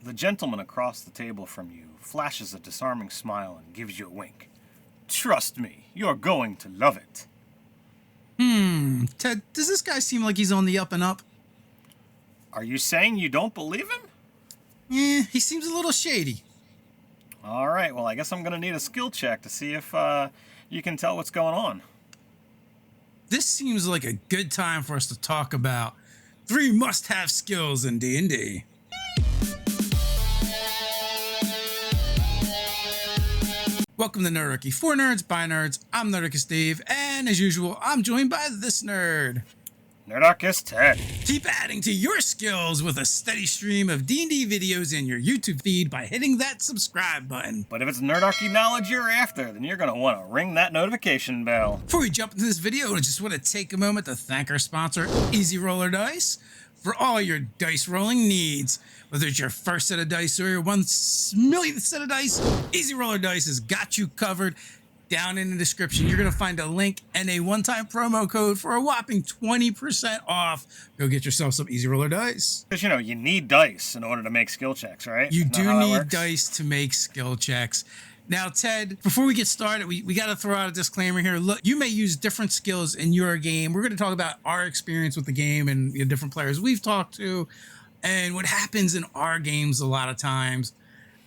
The gentleman across the table from you flashes a disarming smile and gives you a wink. Trust me, you're going to love it. Ted, does this guy seem like he's on the up and up? Are you saying you don't believe him? He seems a little shady. Alright, well I guess I'm going to need a skill check to see if you can tell what's going on. This seems like a good time for us to talk about 3 must-have skills in D&D. Welcome to Nerdarchy. For nerds, by nerds, I'm Nerdarchy Steve, and as usual, I'm joined by this nerd. Nerdarchy Ted. Keep adding to your skills with a steady stream of D&D videos in your YouTube feed by hitting that subscribe button. But if it's Nerdarchy knowledge you're after, then you're going to want to ring that notification bell. Before we jump into this video, I just want to take a moment to thank our sponsor, Easy Roller Dice, for all your dice rolling needs. Whether it's your first set of dice or your 1 millionth set of dice, Easy Roller Dice has got you covered. Down in the description, you're going to find a link and a one-time promo code for a whopping 20% off. Go get yourself some Easy Roller Dice. Because, you need dice in order to make skill checks, right? You do need dice to make skill checks. Now, Ted, before we get started, we got to throw out a disclaimer here. Look, you may use different skills in your game. We're going to talk about our experience with the game and the different players we've talked to and what happens in our games a lot of times.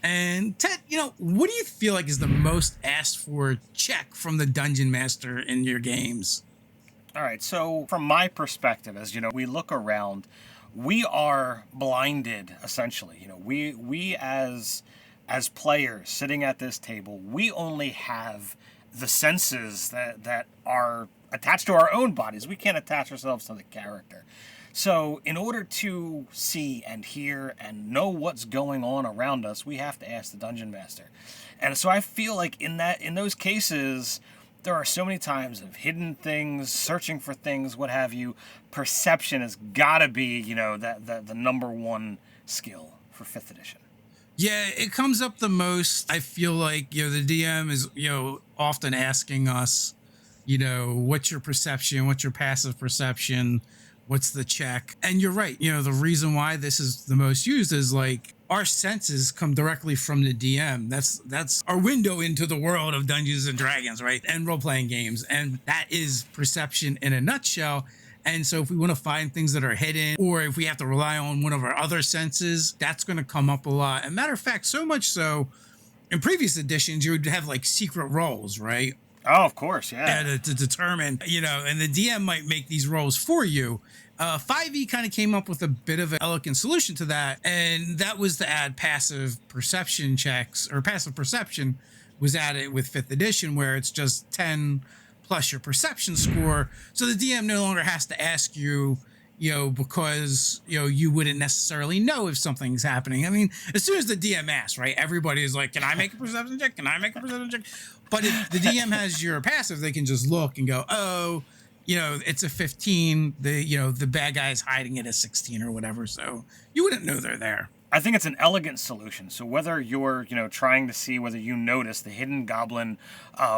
And Ted, what do you feel like is the most asked for check from the Dungeon Master in your games? All right, so from my perspective, as we look around, we are blinded essentially. We as players sitting at this table, we only have the senses that are attached to our own bodies. We can't attach ourselves to the character. So in order to see and hear and know what's going on around us, we have to ask the Dungeon Master. And so I feel like in those cases, there are so many times of hidden things, searching for things, what have you. Perception has got to be, the number one skill for 5th edition. Yeah, it comes up the most. I feel like, the DM is, often asking us, what's your perception? What's your passive perception? What's the check? And you're right. The reason why this is the most used is like our senses come directly from the DM. That's our window into the world of Dungeons and Dragons, right? And role-playing games. And that is perception in a nutshell. And so if we want to find things that are hidden, or if we have to rely on one of our other senses, that's going to come up a lot. And matter of fact, so much so, in previous editions, you would have like secret roles, right? Oh, of course, yeah. To determine, and the DM might make these rolls for you. 5e kind of came up with a bit of an elegant solution to that, and that was to add passive perception checks, or passive perception was added with 5th edition, where it's just 10 plus your perception score. So the DM no longer has to ask you, because, you wouldn't necessarily know if something's happening. I mean, as soon as the DM asks, right, everybody is like, can I make a perception check? Can I make a perception check? But if the DM has your passive, they can just look and go, oh, it's a 15. The bad guy's hiding it at 16 or whatever. So you wouldn't know they're there. I think it's an elegant solution. So whether you're, trying to see whether you notice the hidden goblin,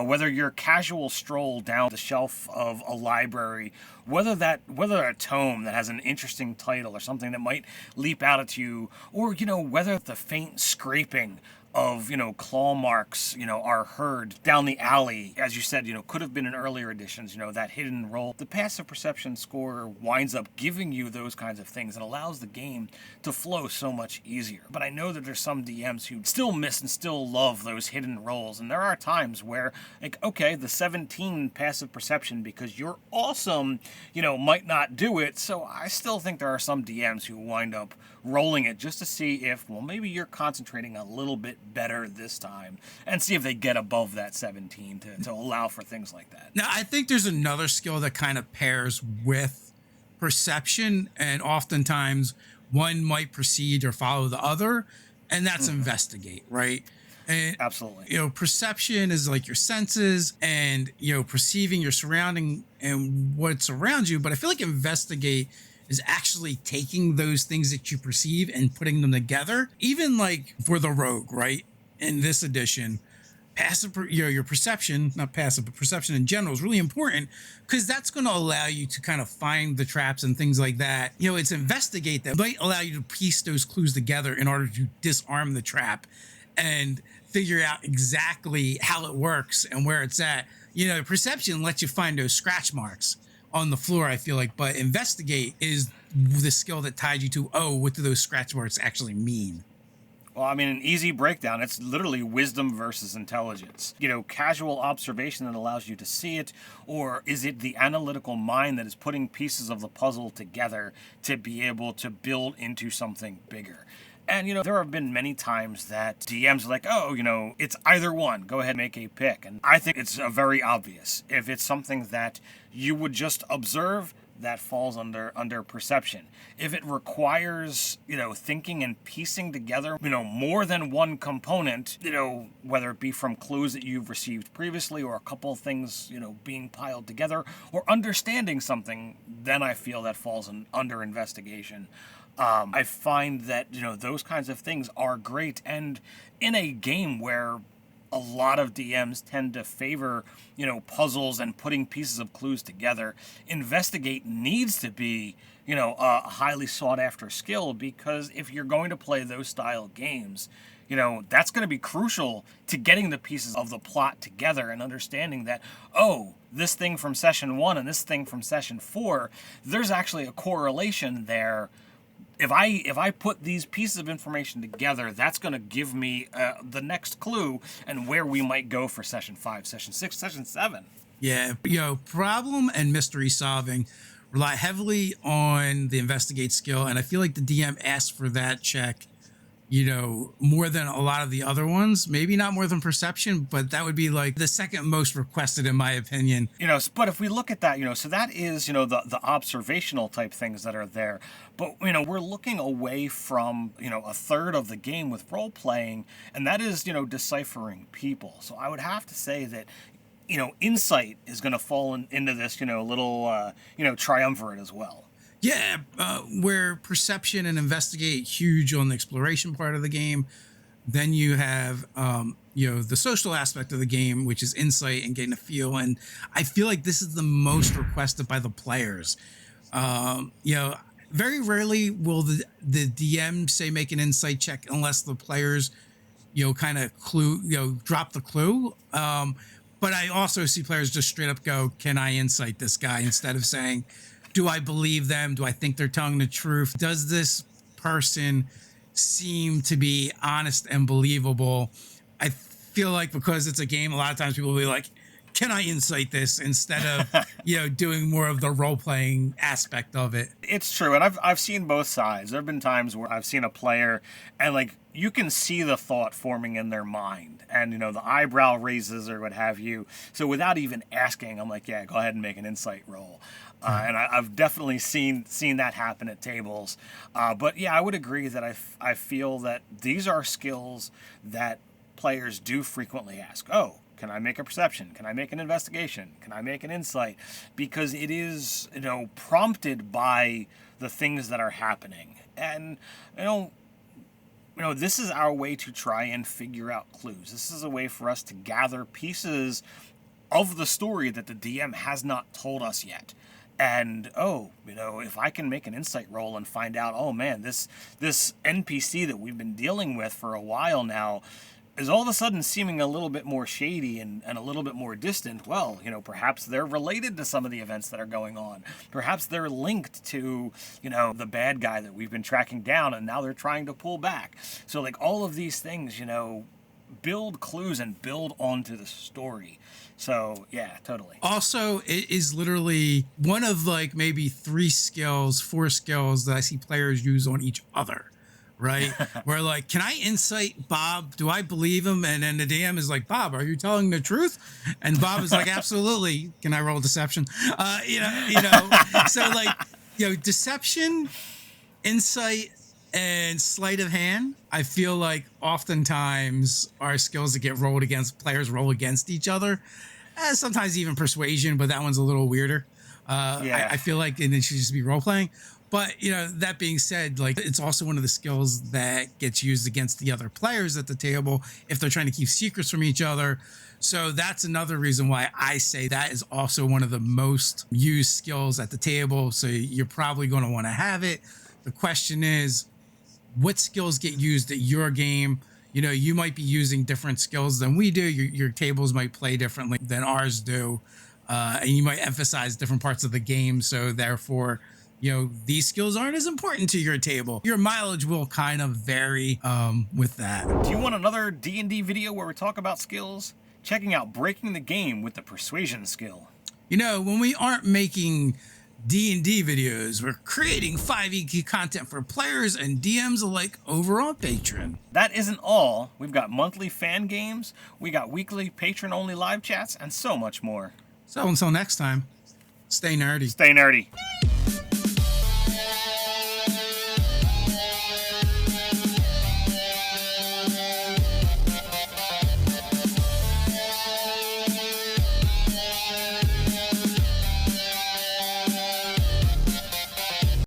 whether your casual stroll down the shelf of a library, whether a tome that has an interesting title or something that might leap out at you, or, whether the faint scraping of, claw marks, are heard down the alley, as you said, could have been in earlier editions, that hidden role. The passive perception score winds up giving you those kinds of things and allows the game to flow so much easier. But I know that there's some DMs who still miss and still love those hidden roles, and there are times where, like, okay, the 17 passive perception, because you're awesome, might not do it, so I still think there are some DMs who wind up rolling it just to see if, well, maybe you're concentrating a little bit better this time, and see if they get above that 17 to allow for things like that. Now, I think there's another skill that kind of pairs with perception, and oftentimes one might precede or follow the other, and that's investigate, right? And, absolutely. Perception is like your senses and, perceiving your surrounding and what's around you. But I feel like investigate is actually taking those things that you perceive and putting them together. Even like for the rogue, right? In this edition, your perception, not passive, but perception in general is really important, because that's going to allow you to kind of find the traps and things like that. It's investigate that might allow you to piece those clues together in order to disarm the trap and figure out exactly how it works and where it's at. Perception lets you find those scratch marks on the floor, I feel like, but investigate is the skill that ties you to, oh, what do those scratch marks actually mean? Well, I mean, an easy breakdown, it's literally wisdom versus intelligence. Casual observation that allows you to see it, or is it the analytical mind that is putting pieces of the puzzle together to be able to build into something bigger? And, there have been many times that DMs are like, oh, it's either one. Go ahead and make a pick. And I think it's very obvious. If it's something that you would just observe, that falls under perception. If it requires, thinking and piecing together, more than one component, whether it be from clues that you've received previously or a couple of things, being piled together or understanding something, then I feel that falls under investigation. I find that, those kinds of things are great. And in a game where a lot of DMs tend to favor, puzzles and putting pieces of clues together, investigate needs to be, a highly sought after skill, because if you're going to play those style games, that's going to be crucial to getting the pieces of the plot together and understanding that, oh, this thing from session 1 and this thing from session 4, there's actually a correlation there. If I put these pieces of information together, that's going to give me the next clue and where we might go for session 5, session 6, session 7. Yeah, problem and mystery solving rely heavily on the investigate skill, and I feel like the DM asks for that check, more than a lot of the other ones. Maybe not more than perception, but that would be like the second most requested in my opinion. But if we look at that, so that is, the observational type things that are there. But, we're looking away from, a third of the game with role playing, and that is, deciphering people. So I would have to say that, insight is going to fall into this, little, triumvirate as well. Yeah, where perception and investigate huge on the exploration part of the game. Then you have, the social aspect of the game, which is insight and getting a feel. And I feel like this is the most requested by the players. Very rarely will the DM say make an insight check unless the players, kind of drop the clue. But I also see players just straight up go, can I insight this guy? Instead of saying, do I believe them? Do I think they're telling the truth? Does this person seem to be honest and believable? I feel like because it's a game, a lot of times people will be like, can I insight this? Instead of, doing more of the role-playing aspect of it. It's true. And I've seen both sides. There have been times where I've seen a player and you can see the thought forming in their mind and, the eyebrow raises or what have you. So without even asking, I'm like, yeah, go ahead and make an insight roll. And I've definitely seen that happen at tables. But yeah, I would agree that I feel that these are skills that players do frequently ask. Oh, can I make a perception? Can I make an investigation? Can I make an insight? Because it is, prompted by the things that are happening. And, this is our way to try and figure out clues. This is a way for us to gather pieces of the story that the DM has not told us yet. And, if I can make an insight roll and find out, oh man, this NPC that we've been dealing with for a while now is all of a sudden seeming a little bit more shady and a little bit more distant. Well, perhaps they're related to some of the events that are going on. Perhaps they're linked to, the bad guy that we've been tracking down and now they're trying to pull back. So all of these things, build clues and build onto the story. So yeah, totally. Also, it is literally one of maybe 4 skills that I see players use on each other. Right? Where can I insight Bob? Do I believe him? And then the DM is like, Bob, are you telling the truth? And Bob is like, absolutely. Can I roll deception? So deception, insight, and sleight of hand, I feel like oftentimes are skills that get rolled against, players roll against each other. Sometimes even persuasion, but that one's a little weirder. I feel like it should just be role playing. But, you know, that being said, like, it's also one of the skills that gets used against the other players at the table if they're trying to keep secrets from each other. So that's another reason why I say that is also one of the most used skills at the table. So you're probably going to want to have it. The question is, what skills get used at your game? You know, you might be using different skills than we do. Your tables might play differently than ours do. And you might emphasize different parts of the game. So therefore, you know, these skills aren't as important to your table. Your mileage will kind of vary with that. Do you want another D&D video where we talk about skills? Checking out Breaking the Game with the Persuasion skill. You know, when we aren't making D&D videos, we're creating 5e content for players and DMs alike over on Patreon. That isn't all. We've got monthly fan games, we got weekly patron-only live chats, and so much more. So until next time, stay nerdy. Stay nerdy.